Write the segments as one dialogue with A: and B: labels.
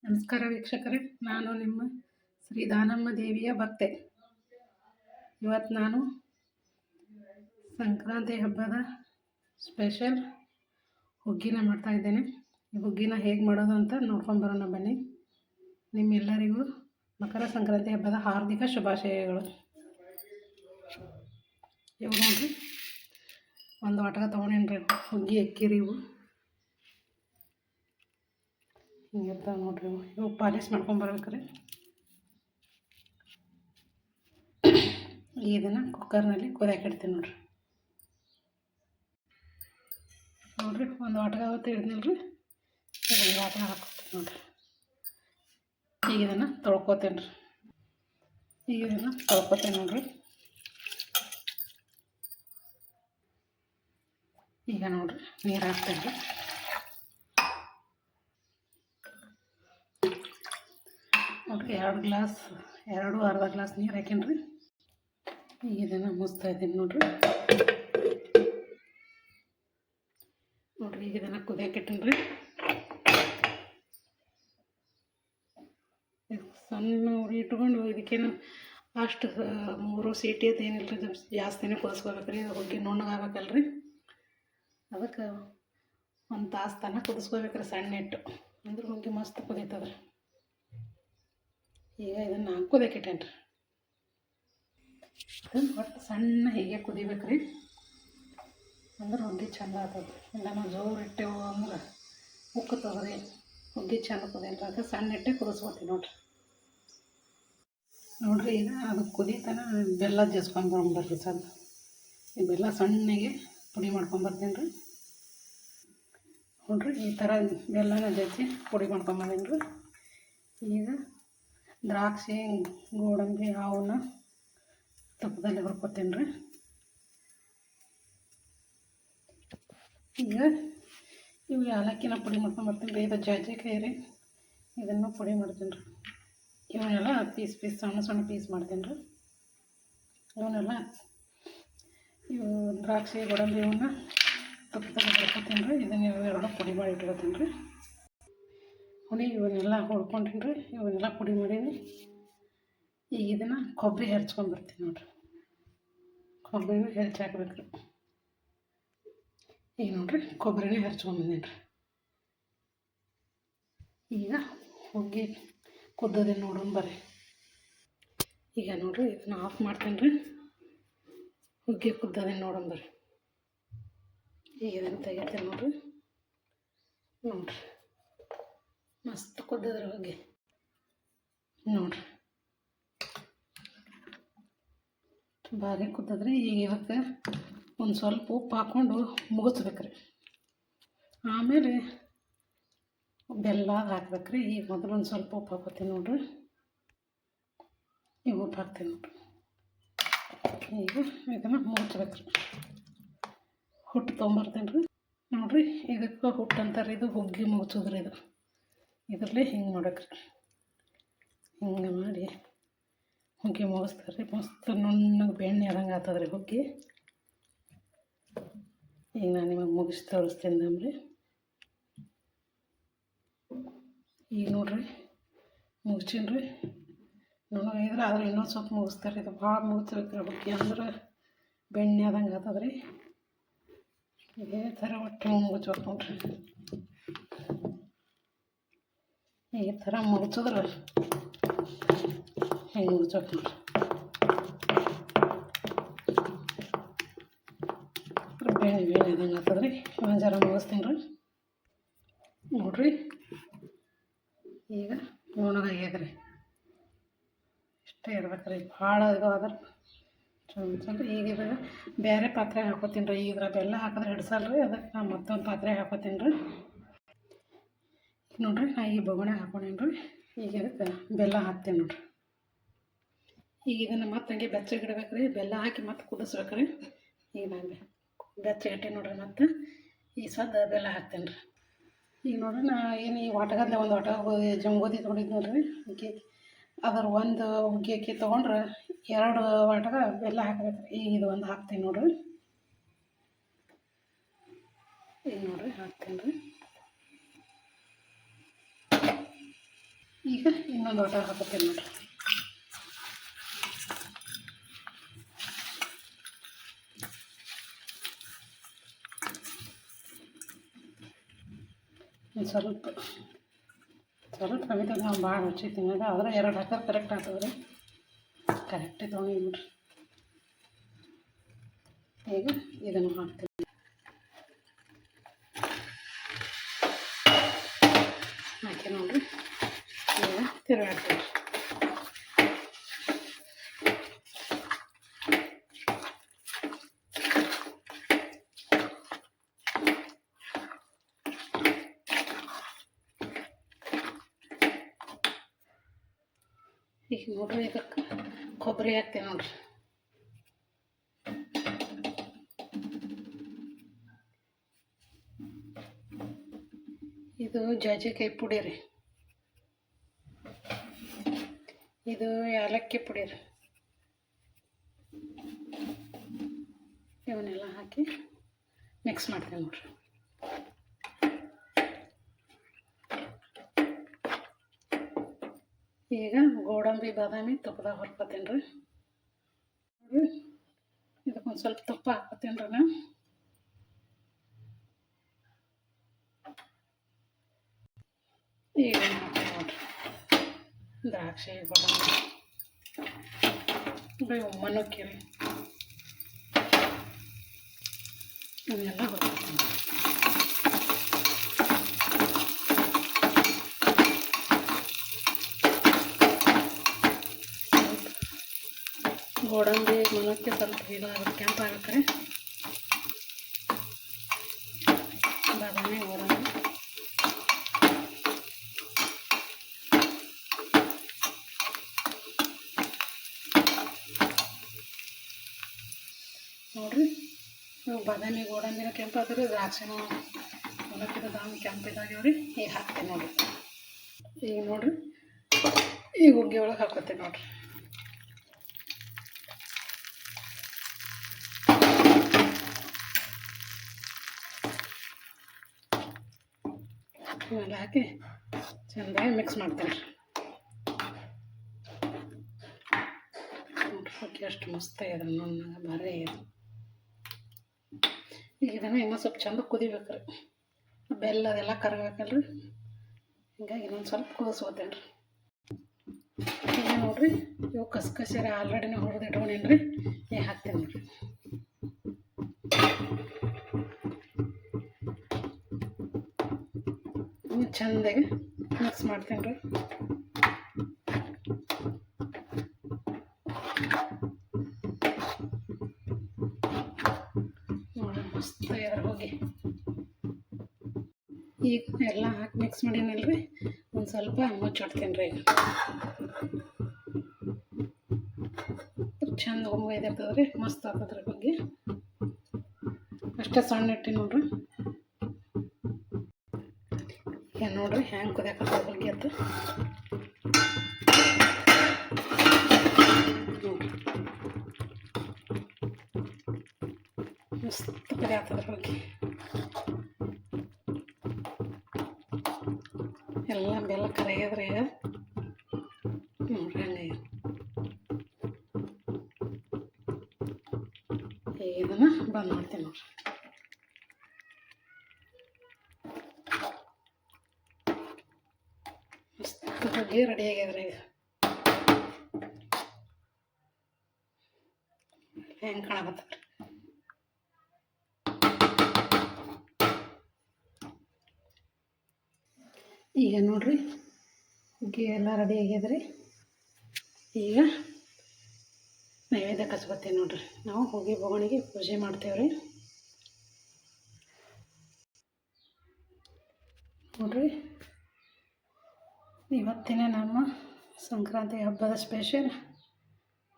A: ನಮಸ್ಕಾರ ವೀಕ್ಷಕರೇ, ನಾನು ನಿಮ್ಮ ಶ್ರೀ ದಾನಮ್ಮ ದೇವಿಯ ಭಕ್ತೆ. ಇವತ್ತು ನಾನು ಸಂಕ್ರಾಂತಿ ಹಬ್ಬದ ಸ್ಪೆಷಲ್ ಹುಗ್ಗಿನ ಮಾಡ್ತಾ ಇದ್ದೇನೆ. ಈ ಹುಗ್ಗಿನ ಹೇಗೆ ಮಾಡೋದು ಅಂತ ನೋಡ್ಕೊಂಡು ಬರೋಣ ಬನ್ನಿ. ನಿಮ್ಮೆಲ್ಲರಿಗೂ ಮಕರ ಸಂಕ್ರಾಂತಿ ಹಬ್ಬದ ಹಾರ್ದಿಕ ಶುಭಾಶಯಗಳು. ಇವು ನೋಡ್ರಿ, ಒಂದು ಆಟಗ ತೊಗೊಂಡೇನ್ರಿ ಹುಗ್ಗಿ ಅಕ್ಕಿರಿ. ಇವು ಹಿಂಗಿರ್ತಾವೆ ನೋಡ್ರಿ. ಇವು ಪಾಲಿಶ್ ಮಾಡ್ಕೊಂಬರ್ಬೇಕ್ರಿ. ಇದನ್ನು ಕುಕ್ಕರ್ನಲ್ಲಿ ಕುದಿಯಾಕಿಡ್ತೀನಿ ನೋಡ್ರಿ. ಒಂದು ಆಟಗ ಅವತ್ತು ಹಿಡಿದಿಲ್ರಿ, ಈಗ ಆಟಗ ಹಾಕ್ಕೊತೀನಿ ನೋಡ್ರಿ. ಈಗ ಇದನ್ನು ತೊಳ್ಕೊತೇನೆ ನೋಡ್ರಿ. ಈಗ ನೋಡ್ರಿ ನೀರು ಹಾಕ್ತೇನೆ ರೀ. ನೋಡ್ರಿ, ಎರಡು ಅರ್ಧ ಗ್ಲಾಸ್ ನೀರು ಹಾಕೇನ್ರಿ. ಈಗ ಇದನ್ನು ಮುಚ್ತಾ ಇದ್ದೀನಿ ನೋಡ್ರಿ. ಈಗ ಇದನ್ನು ಕುದಿಯಾಕಿಟ್ಟೇನ್ರಿ. ಸಣ್ಣ ಉರಿ ಇಟ್ಕೊಂಡು ಇದಕ್ಕೇನು ಅಷ್ಟು 3 ಸೀಟಿ ಅದು ಏನಿಲ್ಲ ರೀ, ಜಾಸ್ತಿನೇ ಕುದಿಸ್ಕೋಬೇಕ್ರಿ. ಹುಗ್ಗಿ ನುಣ್ಣಗಾಗಬೇಕಲ್ರಿ, ಅದಕ್ಕೆ 1 ತಾಸು ತನಕ ಕುದಿಸ್ಕೋಬೇಕ್ರಿ ಸಣ್ಣ ಇಟ್ಟು, ಅಂದ್ರೆ ಹುಗ್ಗಿ ಮಸ್ತ್ ಕುದೀತದ್ರಿ. ಈಗ ಇದನ್ನು ಕುದಿಯಾಕಿಟ್ಟೇನ್ರಿ. ಇದನ್ನು ಒಟ್ಟು ಸಣ್ಣ ಹೀಗೆ ಕುದಿಬೇಕ್ರಿ, ಅಂದ್ರೆ ಹುಗ್ಗಿ ಚಂದ ಆಗ್ತದೆ. ಇಲ್ಲ ನಾವು ಜೋರು ಇಟ್ಟೆವು ಅಂದ್ರೆ ಉಕ್ಕುತ್ತದ್ರಿ, ಹುಗ್ಗಿ ಚಂದ ಕುದಿಯಲ್ಲ. ಅದಕ್ಕೆ ಸಣ್ಣ ಇಟ್ಟೆ ಕುದಿಸ್ಕೊತೀವಿ ನೋಡ್ರಿ. ಈಗ ಅದು ಕುದೀತನ ಬೆಲ್ಲ ಜಸ್ಕೊಂಬರ್ರಿ ಸಣ್ಣ. ಈ ಬೆಲ್ಲ ಸಣ್ಣಗೆ ಪುಡಿ ಮಾಡ್ಕೊಂಬರ್ತೀನಿ ರೀ. ನೋಡ್ರಿ, ಈ ಥರ ಬೆಲ್ಲನ ಜಜ್ಜಿ ಪುಡಿ ಮಾಡ್ಕೊಂಬಂದೀನಿ ರೀ. ಈಗ ದ್ರಾಕ್ಷಿ, ಗೋಡಂಬಿ ಅವನ್ನ ತುಪ್ಪದಲ್ಲಿ ಹುರ್ಕೊತೀನಿ ರೀ. ಈಗ ಇವು ಏಲಕ್ಕಿನ ಪುಡಿ ಮಾಡ್ಕೊಂಬರ್ತೀನಿ ರೀ. ಇದು ಜಾಜಿಕಾಯಿ ರೀ, ಇದನ್ನು ಪುಡಿ ಮಾಡ್ತೀನಿ ರೀ. ಇವನ್ನೆಲ್ಲ ಪೀಸ್ ಸಣ್ಣ ಪೀಸ್ ಮಾಡ್ತೀನಿ ರೀ. ಇವನ್ನೆಲ್ಲ ಇವು ದ್ರಾಕ್ಷಿ, ಗೋಡಂಬಿ ಇವನ್ನ ತುಪ್ಪದಲ್ಲಿ ಹುರ್ಕೊತೀನಿ ರೀ. ಇದನ್ನು ಎರಡು ಪುಡಿ ಮಾಡಿ ಇಟ್ಕೊತೀನಿ ರೀ. ಇವನ್ನೆಲ್ಲ ಹುರ್ಕೊಂತೀನಿ ರೀ. ಇವನ್ನೆಲ್ಲ ಪುಡಿ ಮಾಡೀನಿ. ಈಗ ಇದನ್ನು ಕೊಬ್ಬರಿ ಹೆರ್ಚ್ಕೊಂಬರ್ತೀನಿ ನೋಡ್ರಿ. ಕೊಬ್ಬರಿನ ಹೆರ್ಚಿ ಹಾಕ್ಬೇಕ್ರಿ. ಈಗ ನೋಡ್ರಿ, ಕೊಬ್ಬರಿನೇ ಹೆರ್ಚ್ಕೊಂಬಂದೀನಿ ರೀ. ಈಗ ಹುಗ್ಗಿ ಕುದ್ದದೆ ನೋಡೋಣ ಬರ್ರಿ. ಈಗ ನೋಡ್ರಿ, ಇದನ್ನು ಆಫ್ ಮಾಡ್ತೇನೆ ರೀ. ಹುಗ್ಗಿ ಕುದ್ದದೆ ನೋಡೋಣ ಬರ್ರಿ. ಈಗ ಇದನ್ನು ತೆಗಿತೇನೆ ನೋಡ್ರಿ. ಮಸ್ತ್ ಕುದ್ದದ್ರಿ ಹುಗ್ಗಿ ನೋಡ್ರಿ, ಭಾರಿ ಕುದ್ದದ್ರಿ. ಈಗ ಇದಕ್ಕೆ ಒಂದು ಸ್ವಲ್ಪ ಉಪ್ಪು ಹಾಕ್ಕೊಂಡು ಮುಗಿಸ್ಬೇಕ್ರಿ. ಆಮೇಲೆ ಬೆಲ್ಲ ಹಾಕ್ಬೇಕ್ರಿ. ಈಗ ಮೊದಲು ಒಂದು ಸ್ವಲ್ಪ ಉಪ್ಪು ಹಾಕೋತೀನಿ ನೋಡ್ರಿ. ಈಗ ಉಪ್ಪು ಹಾಕ್ತೀನಿ ನೋಡ್ರಿ. ಈಗ ಇದನ್ನು ಮುಗಿಸ್ಬೇಕ್ರಿ. ಹುಟ್ಟು ತೊಗೊಂಬರ್ತೀನಿ ರೀ ನೋಡ್ರಿ. ಇದಕ್ಕೆ ಹುಟ್ಟು ಅಂತಾರೆ, ಇದು ಹುಗ್ಗಿ ಮುಗಿಸೋದ್ರಿ. ಇದರಲ್ಲಿ ಹಿಂಗೆ ಮಾಡ್ಬೇಕ್ರಿ. ಹಿಂಗೆ ಮಾಡಿ ಹುಗ್ಗಿ ಮುಗಿಸ್ತಾರೆ ರೀ. ಮಸ್ತ್ ನುಣ್ಣಗೆ ಬೆಣ್ಣೆ ಆದಂಗೆ ಆಗ್ತದ್ರಿ ಹುಗ್ಗಿ. ಈಗ ನಾನು ನಿಮಗೆ ಮುಗಿಸಿ ತೋರಿಸ್ತೀನಿ ನಮ್ರಿ. ಈಗ ನೋಡ್ರಿ ಮುಗಿಸೀನಿ ರೀ. ನನಗಿದ್ರೆ ಆದ್ರೆ ಇನ್ನೊಂದು ಸ್ವಲ್ಪ ಮುಗಿಸ್ತಾರೆ. ಇದು ಭಾಳ ಮುಗಿಸ್ಬೇಕ್ರಿ ಹುಗ್ಗಿ, ಅಂದ್ರೆ ಬೆಣ್ಣೆ ಆದಂಗೆ ಆಗ್ತದ್ರಿ. ಇದೇ ಥರ ಒಟ್ಟು ಮುಗಿಸ್ಬೇಕು ನೋಡ್ರಿ. ಈ ಥರ ಮುಗಿಸಿದ್ರೆ ಹೆಂಗೆ ಮುಗಿಸ್ಬೇಕು ನೋಡ್ರಿ. ಬೆಣ್ಣೆ ಆದಂಗೆ ಆಗ್ತದ್ರಿ. ಒಂದು ಜರ ಮುಗಿಸ್ತೀನಿ ರೀ ನೋಡ್ರಿ. ಈಗ ನುಣ್ಣಗಾಗ್ಯದ್ರಿ. ಇಷ್ಟೇ ಇರ್ಬೇಕ್ರಿ, ಭಾಳ ಇದು ಆದ್ರೆ ಚಂದ. ಈಗ ಇದು ಬೇರೆ ಪಾತ್ರೆ ಹಾಕೋತೀನಿ ರೀ. ಈಗ ಬೆಲ್ಲ ಹಾಕಿದ್ರೆ ಹಿಡ್ಸಲ್ರಿ, ಅದಕ್ಕೆ ನಾನು ಮತ್ತೊಂದು ಪಾತ್ರೆ ಹಾಕೋತೀನಿ ರೀ. ನೋಡ್ರಿ, ನಾ ಈ ಬೊಗಣೆ ಹಾಕೊಂಡೇನಿ ರೀ. ಈಗ ಇದಕ್ಕೆ ಬೆಲ್ಲ ಹಾಕ್ತೀನಿ ನೋಡ್ರಿ. ಈಗ ಇದನ್ನು ಮತ್ತೆ ಹಂಗೆ ಬೆಚ್ಚಗಿಡ್ಬೇಕು ರೀ. ಬೆಲ್ಲ ಹಾಕಿ ಮತ್ತೆ ಕುದಿಸ್ಬೇಕ್ರಿ. ಈಗ ನಾನು ಬೆಚ್ಚಗಿಟ್ಟೆ ನೋಡ್ರಿ. ಮತ್ತು ಈ ಸದ್ದ ಬೆಲ್ಲ ಹಾಕ್ತೇನೆ ರೀ. ಈಗ ನೋಡ್ರಿ, ನಾ ಏನು ಈ ವಾಟಗದಲೆ ಒಂದು ಜಂಗೋದಿ ತೊಗೊಂಡಿದ್ದು ನೋಡ್ರಿ ಅಕ್ಕಿ. ಅದ್ರ ಒಂದು ಹುಗ್ಗಿ ಅಕ್ಕಿ ತೊಗೊಂಡ್ರೆ 2 ವಾಟಗ ಬೆಲ್ಲ ಹಾಕ್ಬೇಕು ರೀ. ಈಗ ಇದು ಒಂದು ಹಾಕ್ತೀನಿ ನೋಡ್ರಿ. ಈಗ ನೋಡ್ರಿ ಹಾಕ್ತೀನಿ ರೀ. ಇನ್ನೊಂದು ಲೋಟ ಹಾಕೋತೀನಿ ನೋಡಿರಿ. ಸ್ವಲ್ಪ ಸ್ವಲ್ಪ ಕವಿತೆ ನಾವು ಭಾಳ ರುಚಿ ತಿನ್ನೋದು, ಆದರೆ 2 ಹಾಕೋದು ಕರೆಕ್ಟ್ ಆಗ್ತದೆ ರೀ. ಕರೆಕ್ಟ್ ತೊಗೊಂಡು ನೋಡಿರಿ. ಈಗ ಇದನ್ನು ಹಾಕ್ತೀನಿ. ಹಾಕಿ ನೋಡಿರಿ, ಈಗ ತಿರುಗಾಡ್ತೀವಿ. ಈಗ ನೋಡ್ರಿ, ಇದಕ್ಕೆ ಕೊಬ್ಬರಿ ಹಾಕ್ತೀನಿ ನೋಡ್ರಿ. ಇದು ಜಾಜಿಕಾಯಿ ಪುಡಿ ರೀ, ಇದು ಏಲಕ್ಕಿ ಪುಡಿ ರೀ. ಇವನ್ನೆಲ್ಲ ಹಾಕಿ ಮಿಕ್ಸ್ ಮಾಡ್ತೀನಿ ನೋಡ್ರಿ. ಈಗ ಗೋಡಂಬಿ ಬಾದಾಮಿ ತುಪ್ಪದಾಗ ಹೊರ್ಕೋತೀನಿ ರೀ. ನೋಡಿ, ಇದಕ್ಕೊಂದು ಸ್ವಲ್ಪ ತುಪ್ಪ ಹಾಕ್ತೀನಿ ರೀ ನಾನು. ಈಗ ಹಾಕ್ತೀನಿ ನೋಡ್ರಿ ದ್ರಾಕ್ಷಿ, ಗೋಡಂಬಿ, ಮನುಕ್ಕಿ ರೀ, ಇವನ್ನೆಲ್ಲ ಹೊರ್ಕೋತೀನಿ. ಗೋಡಂಬಿ ಮನಕ್ಕೆ ಸ್ವಲ್ಪ ಇದಾಗುತ್ತೆ, ಕೆಂಪಾಗುತ್ತೆ. ಬಾದಾಮಿ, ಗೋಡಂಬಿ ನೋಡಿರಿ. ಬಾದಾಮಿ ಗೋಡಂಬಿನ ಕೆಂಪಾದ್ರೆ, ದ್ರಾಕ್ಷಿನೂ ಮನಕ್ಕಿದ ದಾಮಿ ಕೆಂಪಿದಾಗ್ಯವ್ರಿ. ಈಗ ಹಾಕ್ತೀನಿ ನೋಡಿರಿ. ಈಗ ನೋಡಿರಿ, ಈಗ ಹುಗ್ಗಿ ಒಳಗೆ ಹಾಕೋತೀನಿ ನೋಡಿರಿ. ಇವೆಲ್ಲ ಹಾಕಿ ಚೆಂದಾಗಿ ಮಿಕ್ಸ್ ಮಾಡ್ತೀನಿ ನೋಡ್ರಿ. ಎಷ್ಟು ಮಸ್ತ್ ಇದೆ, ನನ್ನ ಭಾರಿ ಇದೆ. ಈಗ ಇದನ್ನು ಇನ್ನೂ ಸ್ವಲ್ಪ ಚಂದ ಕುದಿಬೇಕ್ರಿ. ಬೆಲ್ಲ ಅದೆಲ್ಲ ಕರಗಬೇಕಲ್ರಿ, ಹಿಂಗಾಗಿ ಇನ್ನೊಂದು ಸ್ವಲ್ಪ ಕುದಿಸ್ಕೋತೀನಿ ರೀ. ಈಗ ನೋಡಿರಿ, ಇವು ಕಸ್ಕಸಿರ ಆಲ್ರೆಡಿನೇ ಹುರಿದು ಇಟ್ಕೊಂಡೇನಿ ರೀ. ಈಗ ಹಾಕ್ತೀನಿ ನೋಡಿರಿ. ಚೆಂದಾಗಿ ಮಿಕ್ಸ್ ಮಾಡ್ತೀನಿ ರೀ. ನೋಡಿ ಮಸ್ತ್ ಇದ್ರ ಹೋಗಿ. ಈಗ ಎಲ್ಲ ಹಾಕಿ ಮಿಕ್ಸ್ ಮಾಡೀನಲ್ರಿ, ಒಂದು ಸ್ವಲ್ಪ ಮುಚ್ಚಿಡ್ತೀನಿ ರೀ. ಚಂದ ಒಮ್ಮೆ ಇದಿರ್ತದೆ ರೀ, ಮಸ್ತ್ ಆಗ್ತದ್ರಿ ಬಗ್ಗೆ. ಅಷ್ಟೇ ಸಣ್ಣ ಇಟ್ಟು ನೋಡ್ರಿ. ಈಗ ನೋಡ್ರಿ ಹ್ಯಾಂಗೆ ಕುದಿಯಾಕತ್ತ ಬಗ್ಗೆ ಅಂತ ಮಸ್ತ್ ಕುದಿಯಾಕದ್ರ ಬಗ್ಗೆ. ಎಲ್ಲ ಬೆಲ್ಲ ಕರಗಿದ್ರೆ ಈಗ ನೋಡ್ರಿ ಹಂಗೆ. ಈಗ ಇದನ್ನು ಬಂದ್ ಮಾಡ್ತೀನಿ ನೋಡ್ರಿ. ಮಸ್ತ್ ಹುಗ್ಗಿ ರೆಡಿ ಆಗ್ಯದ್ರಿ. ಈಗ ಹೆಂಗೆ ಕಾಣಕತ್ತದ್ರಿ. ಈಗ ನೋಡ್ರಿ ಹುಗ್ಗಿ ಎಲ್ಲ ರೆಡಿ ಆಗ್ಯದ್ರಿ. ಈಗ ನೈವೇದ್ಯ ಕಚ್ಕೊತೀವಿ ನೋಡ್ರಿ. ನಾವು ಹೋಗಿ ಭಗವಾನಿಗೆ ಪೂಜೆ ಮಾಡ್ತೇವ್ರಿ. ನೋಡ್ರಿ, ಇವತ್ತಿನ ನಮ್ಮ ಸಂಕ್ರಾಂತಿ ಹಬ್ಬದ ಸ್ಪೆಷಲ್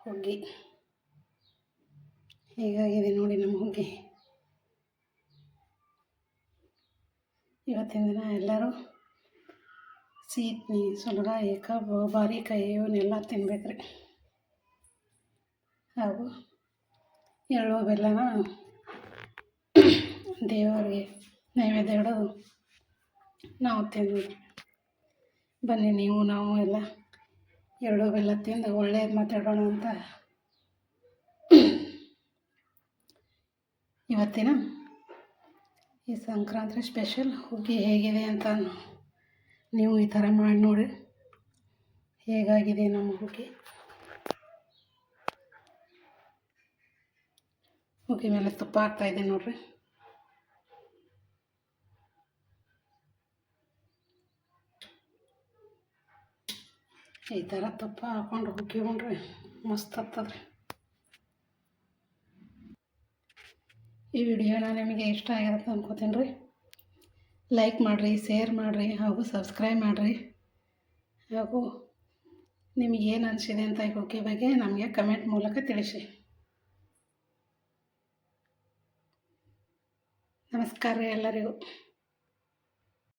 A: ಹುಗ್ಗಿ ಹೀಗಾಗಿದೆ ನೋಡಿ. ನಮ್ಮ ಹುಗ್ಗಿ ಇವತ್ತಿನ ದಿನ ಎಲ್ಲರೂ ಸೀತ್ನಿ, ಸುಲಗಾಯಿ, ಕಬ್ಬು, ಬಾರಿಕಾಯಿ ಇವನ್ನೆಲ್ಲ ತಿನ್ಬೇಕ್ರಿ. ಹಾಗೂ ಎಳ್ಳು ಬೆಲ್ಲನ ದೇವರಿಗೆ ನೈವೇದ್ಯ ಇಡೋದು ನಾವು ತಿಂದ್ವಿ. ಬನ್ನಿ ನೀವು ನಾವು ಎಲ್ಲ ಎಳ್ಳು ಬೆಲ್ಲ ತಿಂದು ಒಳ್ಳೇದು ಮಾತಾಡೋಣ ಅಂತ ಇವತ್ತಿನ ಈ ಸಂಕ್ರಾಂತಿ ಸ್ಪೆಷಲ್ ಹುಗ್ಗಿ ಹೇಗಿದೆ ಅಂತ ನೀವು ಈ ಥರ ಮಾಡಿ ನೋಡಿ ಹೇಗಾಗಿದೆ ನಮ್ಮ ಹುಗ್ಗಿ ಮೇಲೆ ತುಪ್ಪ ಹಾಕ್ತಾಯಿದ್ದೀನಿ ನೋಡಿರಿ. ಈ ಥರ ತುಪ್ಪ ಹಾಕ್ಕೊಂಡು ಹುಗ್ಗಿ ಉಂಡ್ರಿ ಮಸ್ತ್ ಆಗ್ತದ್ರಿ. ಈ ವಿಡಿಯೋನ ನಿಮಗೆ ಇಷ್ಟ ಆಗಿರುತ್ತೆ ಅನ್ಕೋತೀನಿ ರೀ. ಲೈಕ್ ಮಾಡಿರಿ, ಶೇರ್ ಮಾಡಿರಿ ಹಾಗೂ ಸಬ್ಸ್ಕ್ರೈಬ್ ಮಾಡಿರಿ. ಹಾಗೂ ನಿಮಗೇನು ಅನಿಸಿದೆ ಅಂತ ಈ ಹುಗ್ಗಿ ಬಗ್ಗೆ ನಮಗೆ ಕಮೆಂಟ್ ಮೂಲಕ ತಿಳಿಸಿ. ನಮಸ್ಕಾರ ರೀ ಎಲ್ಲರಿಗೂ.